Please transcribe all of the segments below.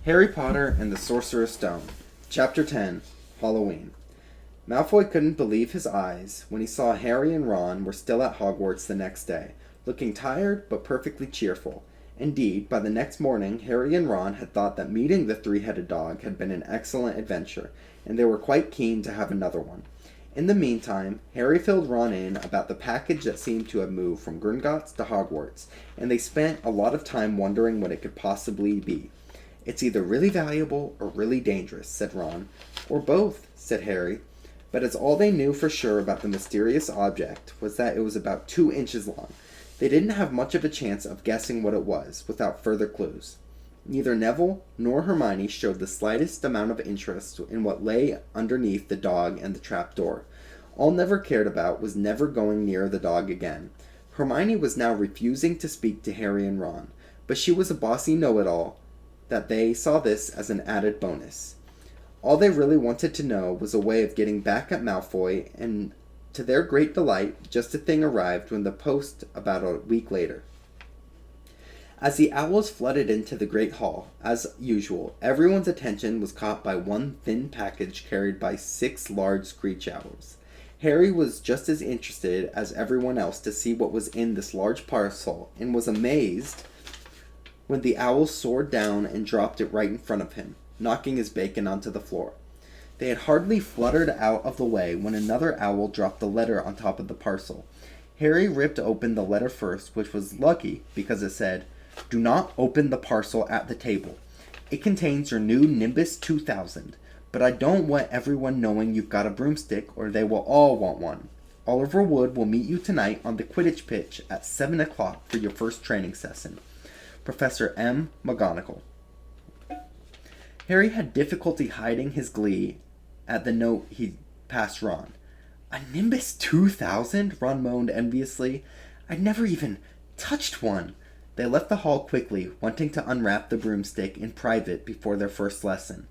Harry Potter and the Sorcerer's Stone, Chapter 10, Halloween. Malfoy couldn't believe his eyes when he saw Harry and Ron were still at Hogwarts the next day, looking tired but perfectly cheerful. Indeed, by the next morning, Harry and Ron had thought that meeting the three-headed dog had been an excellent adventure, and they were quite keen to have another one. In the meantime, Harry filled Ron in about the package that seemed to have moved from Gringotts to Hogwarts, and they spent a lot of time wondering what it could possibly be. "It's either really valuable or really dangerous," said Ron. "Or both," said Harry. But as all they knew for sure about the mysterious object was that it was about 2 inches long, they didn't have much of a chance of guessing what it was without further clues. Neither Neville nor Hermione showed the slightest amount of interest in what lay underneath the dog and the trapdoor. All Never cared about was never going near the dog again. Hermione was now refusing to speak to Harry and Ron, but she was a bossy know-it-all that they saw this as an added bonus. All they really wanted to know was a way of getting back at Malfoy, and to their great delight, just a thing arrived when the post about a week later. As the owls flooded into the great hall, as usual, everyone's attention was caught by one thin package carried by 6 large screech owls. Harry was just as interested as everyone else to see what was in this large parcel, and was amazed when the owl soared down and dropped it right in front of him, knocking his bacon onto the floor. They had hardly fluttered out of the way when another owl dropped the letter on top of the parcel. Harry ripped open the letter first, which was lucky because it said, "Do not open the parcel at the table. It contains your new Nimbus 2000, but I don't want everyone knowing you've got a broomstick or they will all want one. Oliver Wood will meet you tonight on the Quidditch pitch at 7 o'clock for your first training session. Professor M. McGonagall." Harry had difficulty hiding his glee at the note he passed Ron. "A Nimbus 2000? Ron moaned enviously. "I'd never even touched one." They left the hall quickly, wanting to unwrap the broomstick in private before their first lesson.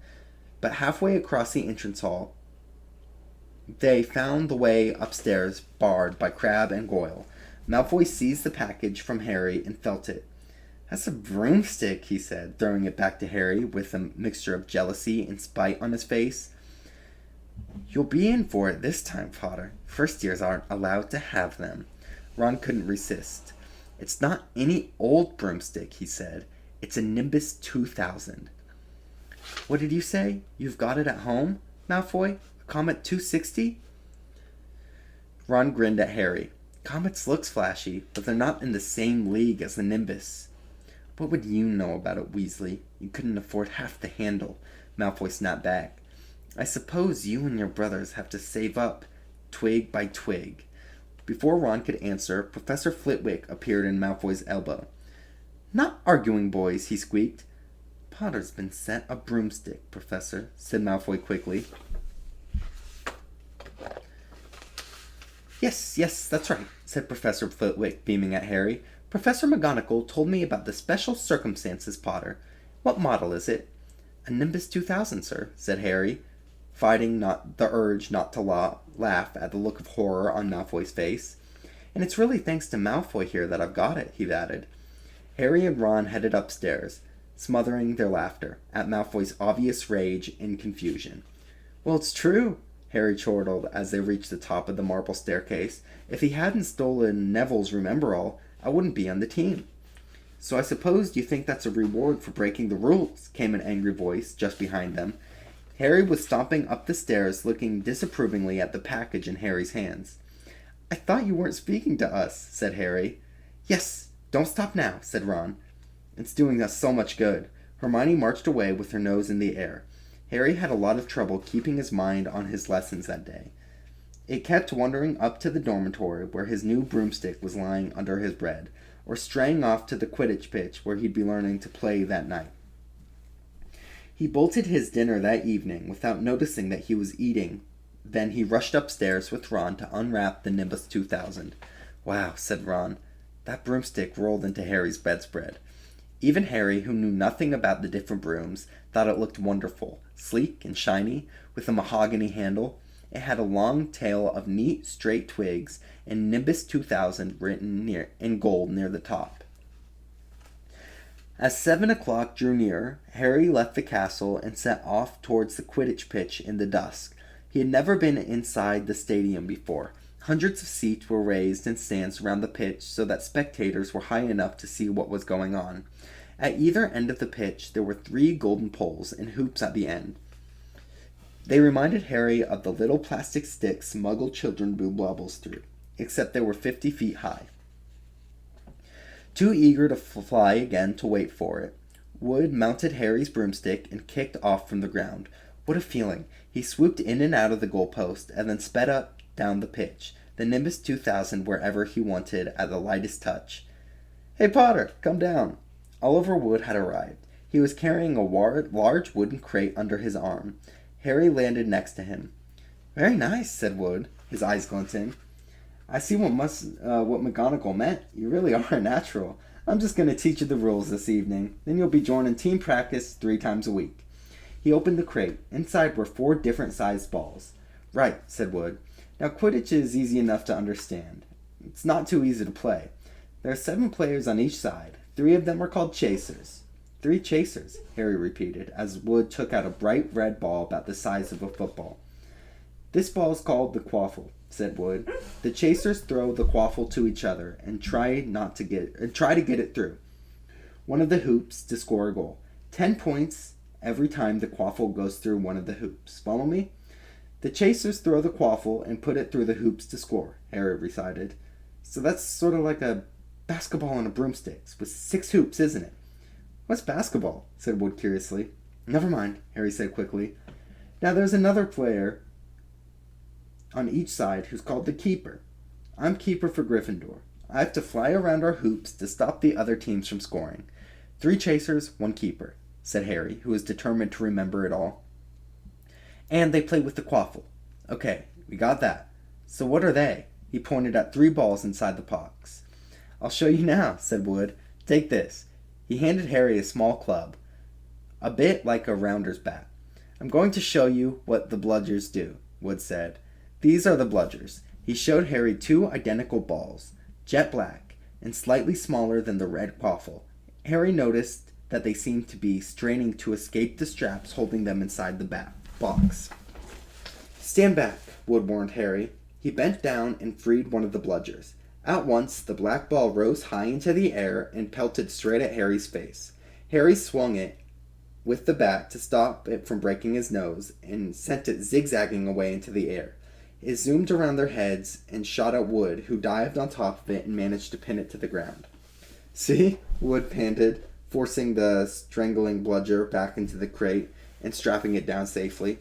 But halfway across the entrance hall, they found the way upstairs barred by Crabbe and Goyle. Malfoy seized the package from Harry and felt it. "That's a broomstick," he said, throwing it back to Harry with a mixture of jealousy and spite on his face. "You'll be in for it this time, Potter. First years aren't allowed to have them." Ron couldn't resist. "It's not any old broomstick," he said. "It's a Nimbus 2000. "What did you say? You've got it at home, Malfoy? A Comet 260? Ron grinned at Harry. "Comets looks flashy, but they're not in the same league as the Nimbus." "What would you know about it, Weasley? You couldn't afford half the handle," Malfoy snapped back. "I suppose you and your brothers have to save up, twig by twig." Before Ron could answer, Professor Flitwick appeared in Malfoy's elbow. "Not arguing, boys," he squeaked. "Potter's been sent a broomstick, Professor," said Malfoy quickly. Yes, that's right," said Professor Flitwick, beaming at Harry. "Professor McGonagall told me about the special circumstances, Potter. What model is it?" "A Nimbus 2000, sir," said Harry, fighting not the urge not to laugh at the look of horror on Malfoy's face. "And it's really thanks to Malfoy here that I've got it," he added. Harry and Ron headed upstairs, smothering their laughter at Malfoy's obvious rage and confusion. "Well, it's true," Harry chortled as they reached the top of the marble staircase. "If he hadn't stolen Neville's Remember-All, I wouldn't be on the team." "So I suppose you think that's a reward for breaking the rules," came an angry voice just behind them. Harry was stomping up the stairs, looking disapprovingly at the package in Harry's hands. "I thought you weren't speaking to us," said Harry. "Yes, don't stop now," said Ron. "It's doing us so much good." Hermione marched away with her nose in the air. Harry had a lot of trouble keeping his mind on his lessons that day. It kept wandering up to the dormitory where his new broomstick was lying under his bed, or straying off to the Quidditch pitch where he'd be learning to play that night. He bolted his dinner that evening without noticing that he was eating. Then he rushed upstairs with Ron to unwrap the Nimbus 2000. "Wow," said Ron. That broomstick rolled into Harry's bedspread. Even Harry, who knew nothing about the different brooms, thought it looked wonderful, sleek and shiny, with a mahogany handle. It had a long tail of neat, straight twigs, and Nimbus 2000 written in gold near the top. As 7 o'clock drew near, Harry left the castle and set off towards the Quidditch pitch in the dusk. He had never been inside the stadium before. Hundreds of seats were raised in stands around the pitch so that spectators were high enough to see what was going on. At either end of the pitch there were 3 golden poles and hoops at the end. They reminded Harry of the little plastic sticks Muggle children blew bubbles through, except they were 50 feet high. Too eager to fly again to wait for it, Wood mounted Harry's broomstick and kicked off from the ground. What a feeling! He swooped in and out of the goalpost and then sped up down the pitch, the Nimbus 2000 wherever he wanted at the lightest touch. "Hey, Potter, come down!" Oliver Wood had arrived. He was carrying a large wooden crate under his arm. Harry landed next to him. "Very nice," said Wood, his eyes glinting. "I see what McGonagall meant. You really are a natural. I'm just going to teach you the rules this evening. Then you'll be joining team practice 3 times a week." He opened the crate. Inside were 4 different sized balls. "Right," said Wood. "Now Quidditch is easy enough to understand. It's not too easy to play. There are 7 players on each side. 3 of them are called chasers." "3 chasers," Harry repeated, as Wood took out a bright red ball about the size of a football. "This ball is called the quaffle," said Wood. "The chasers throw the quaffle to each other and try to get it through one of the hoops to score a goal. 10 points every time the quaffle goes through one of the hoops. Follow me?" "The chasers throw the quaffle and put it through the hoops to score," Harry recited. "So that's sort of like a basketball on a broomstick with 6 hoops, isn't it?" "What's basketball?" said Wood curiously. "Never mind," Harry said quickly. "Now there's another player on each side who's called the keeper. I'm keeper for Gryffindor. I have to fly around our hoops to stop the other teams from scoring. 3 chasers, 1 keeper," said Harry, who was determined to remember it all. "And they play with the quaffle." "Okay, we got that. So what are they?" He pointed at 3 balls inside the box. "I'll show you now," said Wood. "Take this." He handed Harry a small club, a bit like a rounder's bat. "I'm going to show you what the bludgers do," Wood said. "These are the bludgers." He showed Harry 2 identical balls, jet black, and slightly smaller than the red quaffle. Harry noticed that they seemed to be straining to escape the straps holding them inside the box. "Stand back," Wood warned Harry. He bent down and freed one of the bludgers. At once, the black ball rose high into the air and pelted straight at Harry's face. Harry swung it with the bat to stop it from breaking his nose and sent it zigzagging away into the air. It zoomed around their heads and shot at Wood, who dived on top of it and managed to pin it to the ground. "See?" Wood panted, forcing the strangling bludger back into the crate and strapping it down safely.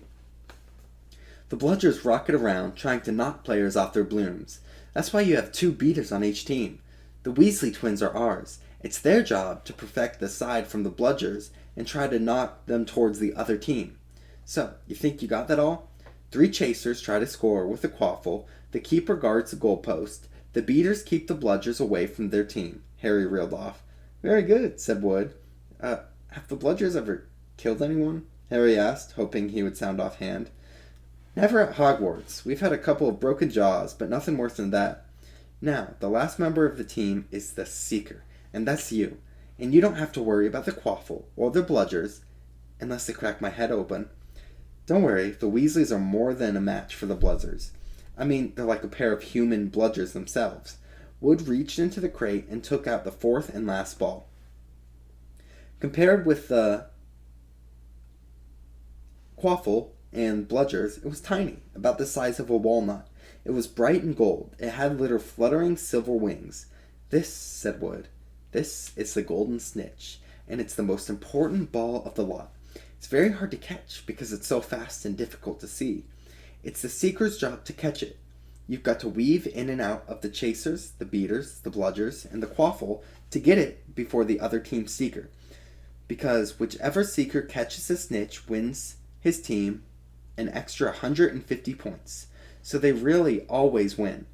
"The bludgers rocket around, trying to knock players off their blooms. That's why you have 2 beaters on each team. The Weasley twins are ours. It's their job to perfect the side from the bludgers and try to knock them towards the other team. So, you think you got that all? 3 chasers try to score with the quaffle, the keeper guards the goalpost, the beaters keep the bludgers away from their team," Harry reeled off. "Very good," said Wood. Have the bludgers ever killed anyone?" Harry asked, hoping he would sound offhand. "Never at Hogwarts. We've had a couple of broken jaws, but nothing worse than that. Now, the last member of the team is the Seeker, and that's you. And you don't have to worry about the quaffle or the bludgers, unless they crack my head open. Don't worry, the Weasleys are more than a match for the bludgers. I mean, they're like a pair of human bludgers themselves." Wood reached into the crate and took out the 4th and last ball. Compared with the quaffle and bludgers, it was tiny, about the size of a walnut. It was bright and gold. It had little fluttering silver wings. "This," said Wood, "this is the golden snitch, and it's the most important ball of the lot. It's very hard to catch because it's so fast and difficult to see. It's the Seeker's job to catch it. You've got to weave in and out of the chasers, the beaters, the bludgers, and the quaffle to get it before the other team's Seeker. Because whichever Seeker catches the snitch wins his team an extra 150 points. So they really always win.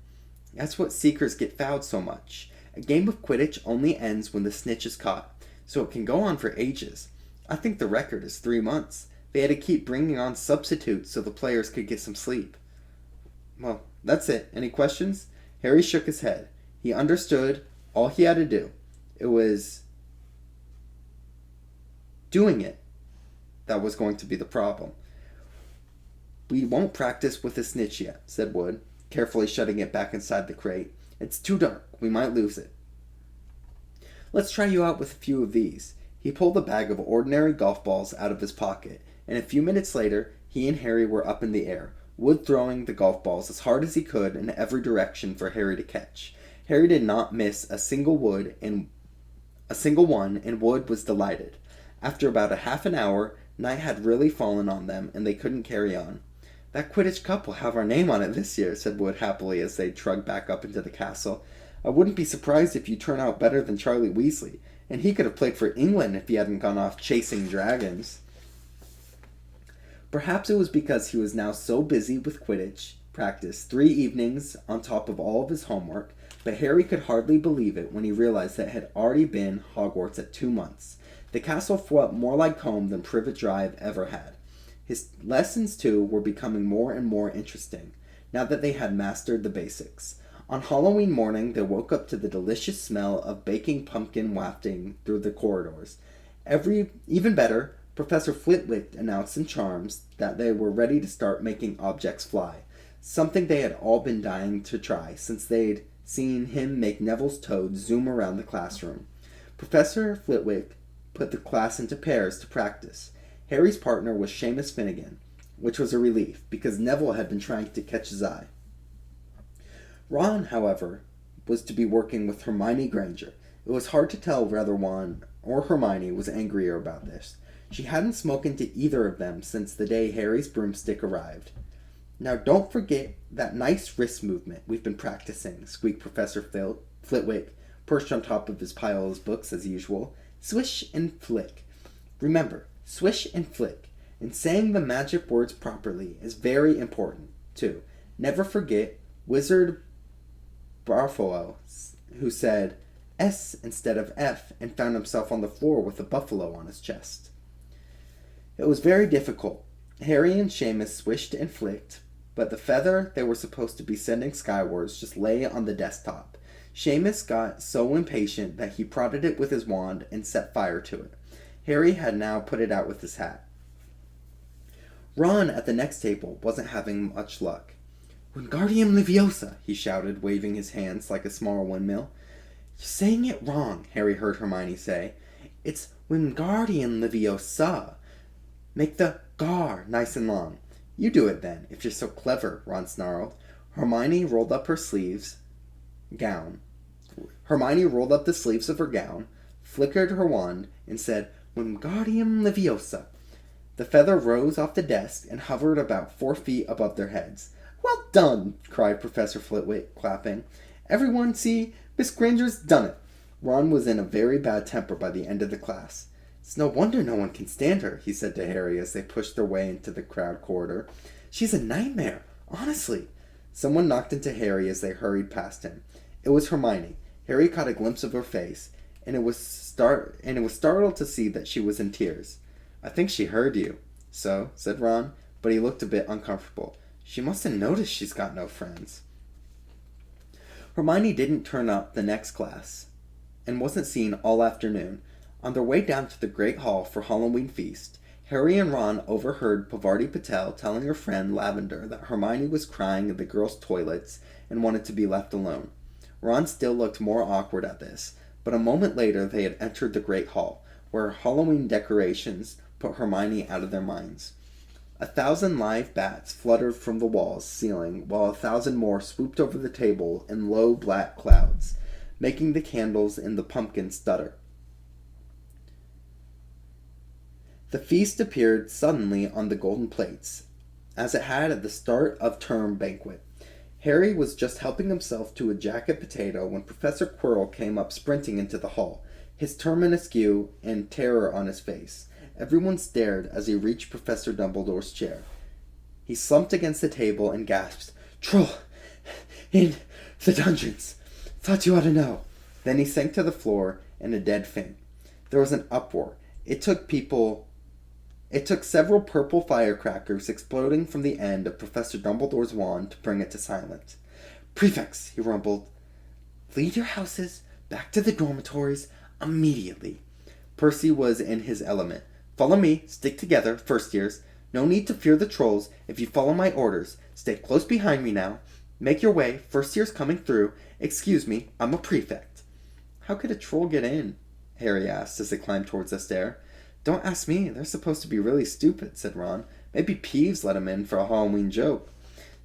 That's what Seekers get fouled so much. A game of Quidditch only ends when the snitch is caught, so it can go on for ages. I think the record is 3 months. They had to keep bringing on substitutes so the players could get some sleep." "Well, that's it. Any questions?" Harry shook his head. He understood all he had to do. It was doing it that was going to be the problem. "We won't practice with the snitch yet," said Wood, carefully shutting it back inside the crate. "It's too dark. We might lose it." "Let's try you out with a few of these." He pulled a bag of ordinary golf balls out of his pocket, and a few minutes later he and Harry were up in the air, Wood throwing the golf balls as hard as he could in every direction for Harry to catch. Harry did not miss a single one, and Wood was delighted. After about a half an hour, night had really fallen on them, and they couldn't carry on. "That Quidditch Cup will have our name on it this year," said Wood happily as they trudged back up into the castle. "I wouldn't be surprised if you turn out better than Charlie Weasley, and he could have played for England if he hadn't gone off chasing dragons." Perhaps it was because he was now so busy with Quidditch practice 3 evenings on top of all of his homework, but Harry could hardly believe it when he realized that it had already been Hogwarts at 2 months. The castle felt more like home than Privet Drive ever had. His lessons, too, were becoming more and more interesting, now that they had mastered the basics. On Halloween morning, they woke up to the delicious smell of baking pumpkin wafting through the corridors. Even better, Professor Flitwick announced in Charms that they were ready to start making objects fly, something they had all been dying to try since they'd seen him make Neville's toad zoom around the classroom. Professor Flitwick put the class into pairs to practice. Harry's partner was Seamus Finnegan, which was a relief, because Neville had been trying to catch his eye. Ron, however, was to be working with Hermione Granger. It was hard to tell whether Ron or Hermione was angrier about this. She hadn't spoken to either of them since the day Harry's broomstick arrived. "Now don't forget that nice wrist movement we've been practicing," squeaked Professor Flitwick, perched on top of his pile of books as usual. "Swish and flick. Remember, swish and flick. And saying the magic words properly is very important, too. Never forget Wizard Barfolo, who said S instead of F and found himself on the floor with a buffalo on his chest." It was very difficult. Harry and Seamus swished and flicked, but the feather they were supposed to be sending skywards just lay on the desktop. Seamus got so impatient that he prodded it with his wand and set fire to it. Harry had now put it out with his hat. Ron at the next table wasn't having much luck. "Wingardium Leviosa," he shouted, waving his hands like a small windmill. "You're saying it wrong," Harry heard Hermione say. "It's Wingardium Leviosa. Make the gar nice and long." "You do it then, if you're so clever," Ron snarled. Hermione rolled up the sleeves of her gown, flickered her wand, and said, "Wingardium Leviosa." The feather rose off the desk and hovered about 4 feet above their heads. "Well done!" cried Professor Flitwick, clapping. "Everyone see, Miss Granger's done it." Ron was in a very bad temper by the end of the class. "It's no wonder no one can stand her," he said to Harry as they pushed their way into the crowd corridor. "She's a nightmare, honestly." Someone knocked into Harry as they hurried past him. It was Hermione. Harry caught a glimpse of her face, and it was startled to see that she was in tears. "I think she heard you." "So?" said Ron, but he looked a bit uncomfortable. "She must have noticed she's got no friends." Hermione didn't turn up the next class, and wasn't seen all afternoon. On their way down to the Great Hall for Halloween feast, Harry and Ron overheard Pavarti Patel telling her friend Lavender that Hermione was crying in the girls' toilets and wanted to be left alone. Ron still looked more awkward at this, but a moment later they had entered the Great Hall, where Halloween decorations put Hermione out of their minds. 1,000 live bats fluttered from the wall's ceiling, while 1,000 more swooped over the table in low black clouds, making the candles in the pumpkin stutter. The feast appeared suddenly on the golden plates, as it had at the start of term banquet. Harry was just helping himself to a jacket potato when Professor Quirrell came up sprinting into the hall, his term askew and terror on his face. Everyone stared as he reached Professor Dumbledore's chair. He slumped against the table and gasped, "Troll! In the dungeons! Thought you ought to know." Then he sank to the floor in a dead faint. There was an uproar. It took several purple firecrackers exploding from the end of Professor Dumbledore's wand to bring it to silence. "Prefects," he rumbled, "lead your houses back to the dormitories immediately." Percy was in his element. Follow me. Stick together, first years. No need to fear the trolls if you follow my orders. Stay close behind me now. Make your way. First year's coming through. Excuse me, I'm a prefect." "How could a troll get in?" Harry asked as they climbed towards the stair. "Don't ask me. They're supposed to be really stupid," said Ron. "Maybe Peeves let 'em in for a Halloween joke."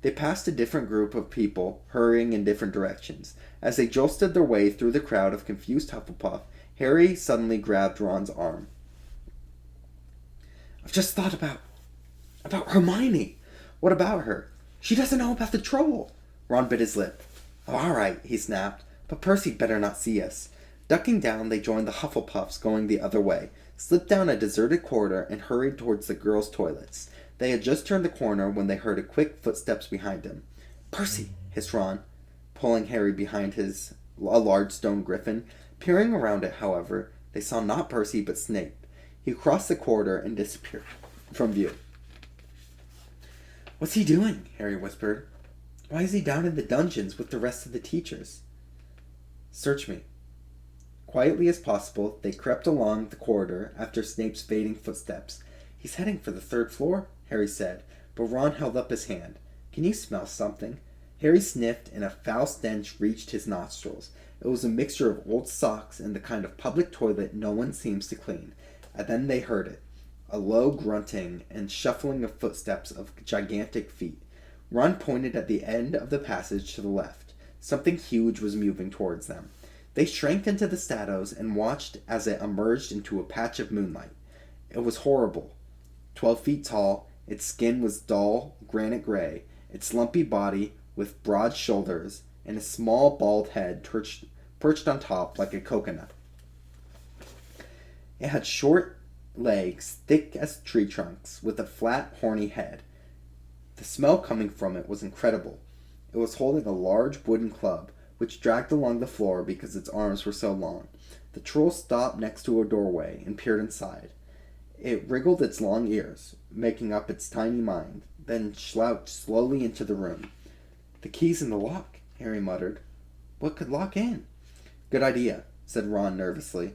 They passed a different group of people, hurrying in different directions. As they jostled their way through the crowd of confused Hufflepuff, Harry suddenly grabbed Ron's arm. "I've just thought about Hermione." "What about her?" "She doesn't know about the troll." Ron bit his lip. "Oh, all right," he snapped, "but Percy'd better not see us." Ducking down, they joined the Hufflepuffs going the other way, slipped down a deserted corridor, and hurried towards the girls' toilets. They had just turned the corner when they heard quick footsteps behind them. "Percy!" hissed Ron, pulling Harry behind a large stone griffin. Peering around it, however, they saw not Percy but Snape. He crossed the corridor and disappeared from view. "What's he doing?" Harry whispered. "Why is he down in the dungeons with the rest of the teachers?" "Search me." Quietly as possible, they crept along the corridor after Snape's fading footsteps. "He's heading for the 3rd floor," Harry said, but Ron held up his hand. "Can you smell something?" Harry sniffed, and a foul stench reached his nostrils. It was a mixture of old socks and the kind of public toilet no one seems to clean. And then they heard it. A low grunting and shuffling of footsteps of gigantic feet. Ron pointed at the end of the passage to the left. Something huge was moving towards them. They shrank into the shadows and watched as it emerged into a patch of moonlight. It was horrible. 12 feet tall, its skin was dull granite gray, its lumpy body with broad shoulders, and a small bald head perched on top like a coconut. It had short legs, thick as tree trunks, with a flat, horny head. The smell coming from it was incredible. It was holding a large wooden club, which dragged along the floor because its arms were so long. The troll stopped next to a doorway and peered inside. It wriggled its long ears, making up its tiny mind, then slouched slowly into the room. "The key's in the lock," Harry muttered. "What could lock in?" "Good idea," said Ron nervously.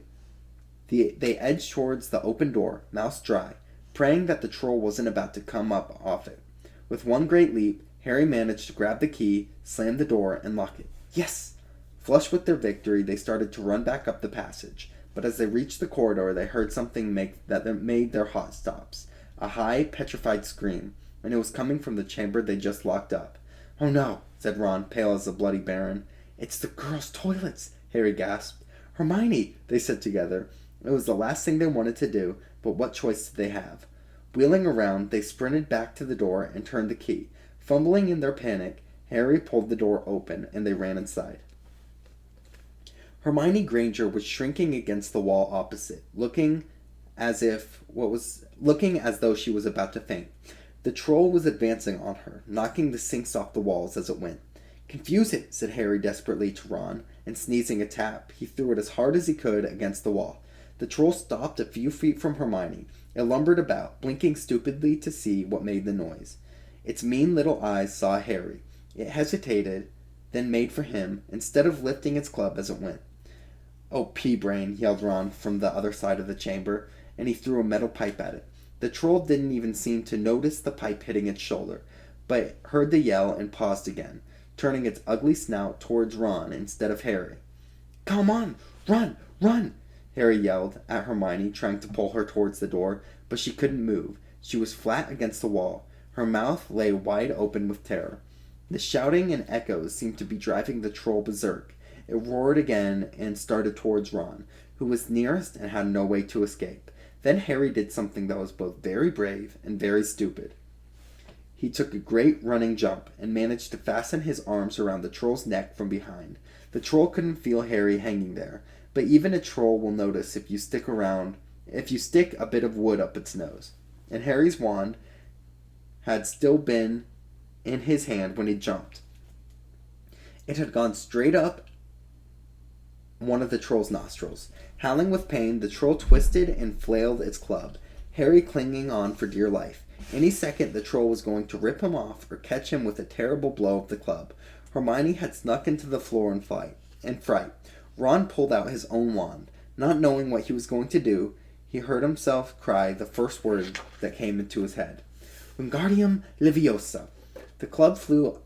They edged towards the open door, mouths dry, praying that the troll wasn't about to come up off it. With one great leap, Harry managed to grab the key, slam the door, and lock it. Yes! Flushed with their victory, they started to run back up the passage, but as they reached the corridor, they heard something that made their heart stops. A high, petrified scream, and it was coming from the chamber they just locked up. "Oh no," said Ron, pale as a bloody baron. "It's the girls' toilets," Harry gasped. "Hermione," they said together. It was the last thing they wanted to do, but what choice did they have? Wheeling around, they sprinted back to the door and turned the key. Fumbling in their panic, Harry pulled the door open, and they ran inside. Hermione Granger was shrinking against the wall opposite, looking as though she was about to faint. The troll was advancing on her, knocking the sinks off the walls as it went. "Confuse it," said Harry desperately to Ron, and sneezing a tap, he threw it as hard as he could against the wall. The troll stopped a few feet from Hermione. It lumbered about, blinking stupidly to see what made the noise. Its mean little eyes saw Harry. It hesitated, then made for him, instead of lifting its club as it went. "Oh, pea-brain," yelled Ron from the other side of the chamber, and he threw a metal pipe at it. The troll didn't even seem to notice the pipe hitting its shoulder, but heard the yell and paused again, turning its ugly snout towards Ron instead of Harry. "Come on! Run! Run!" Harry yelled at Hermione, trying to pull her towards the door, but she couldn't move. She was flat against the wall. Her mouth lay wide open with terror. The shouting and echoes seemed to be driving the troll berserk. It roared again and started towards Ron, who was nearest and had no way to escape. Then Harry did something that was both very brave and very stupid. He took a great running jump and managed to fasten his arms around the troll's neck from behind. The troll couldn't feel Harry hanging there, but even a troll will notice if you stick a bit of wood up its nose. And Harry's wand had still been in his hand when he jumped. It had gone straight up one of the troll's nostrils. Howling with pain, the troll twisted and flailed its club, Harry clinging on for dear life. Any second the troll was going to rip him off or catch him with a terrible blow of the club. Hermione had snuck into the floor in fright. Ron pulled out his own wand. Not knowing what he was going to do, He heard himself cry the first word that came into his head. Wingardium Leviosa. The club flew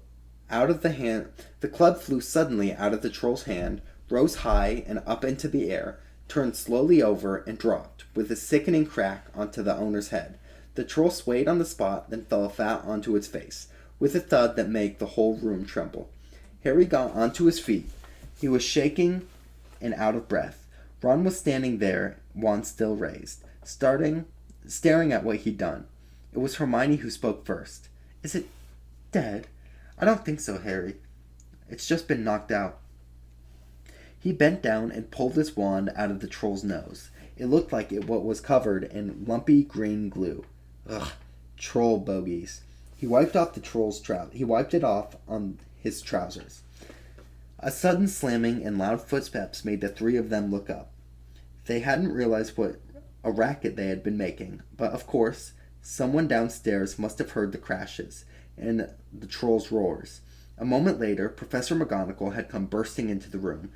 out of the hand. The club flew suddenly out of the troll's hand, rose high and up into the air, turned slowly over, and dropped, with a sickening crack, onto the owner's head. The troll swayed on the spot, then fell flat onto its face, with a thud that made the whole room tremble. Harry got onto his feet. He was shaking and out of breath. Ron was standing there, wand still raised, staring at what he'd done. It was Hermione who spoke first. Is it dead? I don't think so, Harry. It's just been knocked out. He bent down and pulled his wand out of the troll's nose. It looked like it was covered in lumpy green glue. Ugh, troll bogies. He wiped it off on his trousers. A sudden slamming and loud footsteps made the three of them look up. They hadn't realized what a racket they had been making, but of course, someone downstairs must have heard the crashes and the troll's roars. A moment later, Professor McGonagall had come bursting into the room,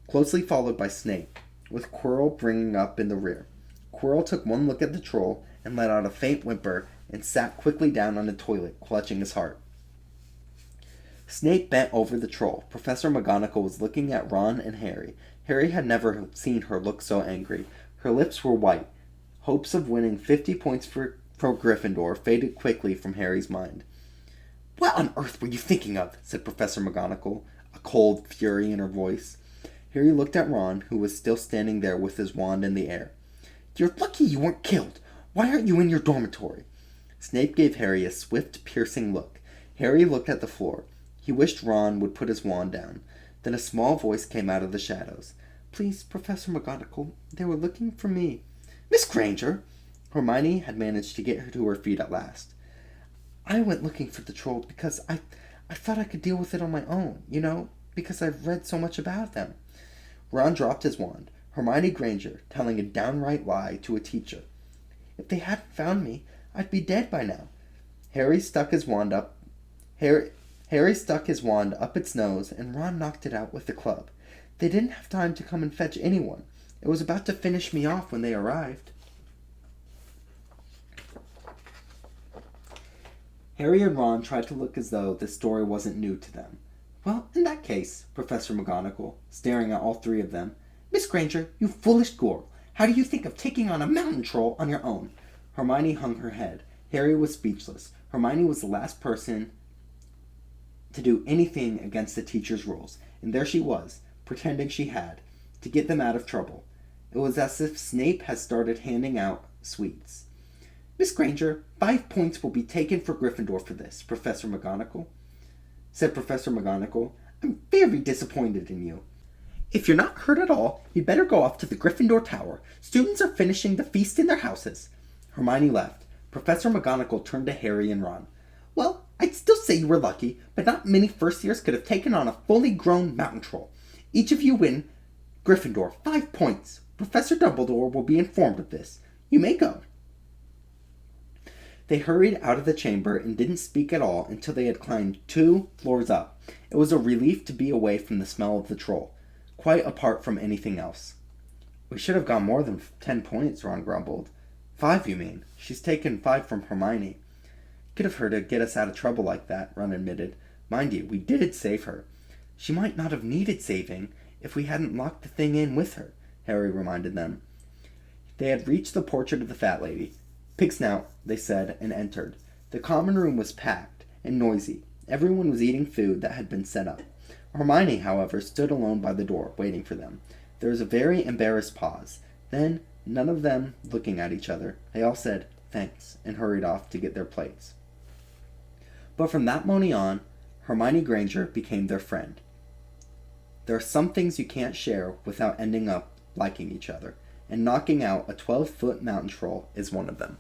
closely followed by Snape, with Quirrell bringing up in the rear. Quirrell took one look at the troll and let out a faint whimper and sat quickly down on the toilet, clutching his heart. Snape bent over the troll. Professor McGonagall was looking at Ron and Harry. Harry had never seen her look so angry. Her lips were white. Hopes of winning 50 points for Gryffindor faded quickly from Harry's mind. What on earth were you thinking of? Said Professor McGonagall, a cold fury in her voice. Harry looked at Ron, who was still standing there with his wand in the air. You're lucky you weren't killed. Why aren't you in your dormitory? Snape gave Harry a swift, piercing look. Harry looked at the floor. He wished Ron would put his wand down. Then a small voice came out of the shadows. Please, Professor McGonagall, they were looking for me. Miss Granger! Hermione had managed to get her to her feet at last. I went looking for the troll because I thought I could deal with it on my own, because I've read so much about them. Ron dropped his wand. Hermione Granger, telling a downright lie to a teacher. If they hadn't found me, I'd be dead by now. Harry stuck his wand up its nose, and Ron knocked it out with the club. They didn't have time to come and fetch anyone. It was about to finish me off when they arrived. Harry and Ron tried to look as though this story wasn't new to them. Well, in that case, Professor McGonagall, staring at all three of them, Miss Granger, you foolish girl, how do you think of taking on a mountain troll on your own? Hermione hung her head. Harry was speechless. Hermione was the last person to do anything against the teacher's rules, and there she was, pretending she had, to get them out of trouble. It was as if Snape had started handing out sweets. Miss Granger, 5 points will be taken for Gryffindor for this, said Professor McGonagall. I'm very disappointed in you. If you're not hurt at all, you'd better go off to the Gryffindor Tower. Students are finishing the feast in their houses. Hermione left. Professor McGonagall turned to Harry and Ron. Well, I'd still say you were lucky, but not many first years could have taken on a fully grown mountain troll. Each of you win Gryffindor 5 points. Professor Dumbledore will be informed of this. You may go. They hurried out of the chamber and didn't speak at all until they had climbed 2 floors up. It was a relief to be away from the smell of the troll, quite apart from anything else. We should have got more than 10 points, Ron grumbled. 5, you mean? She's taken 5 from Hermione. Could have her to get us out of trouble like that, Ron admitted. Mind you, we did save her. She might not have needed saving if we hadn't locked the thing in with her, Harry reminded them. They had reached the portrait of the fat lady. Pig snout, they said, and entered. The common room was packed and noisy. Everyone was eating food that had been set up. Hermione, however, stood alone by the door, waiting for them. There was a very embarrassed pause. Then, none of them looking at each other, they all said, thanks, and hurried off to get their plates. But from that moment on, Hermione Granger became their friend. There are some things you can't share without ending up liking each other, and knocking out a 12-foot mountain troll is one of them.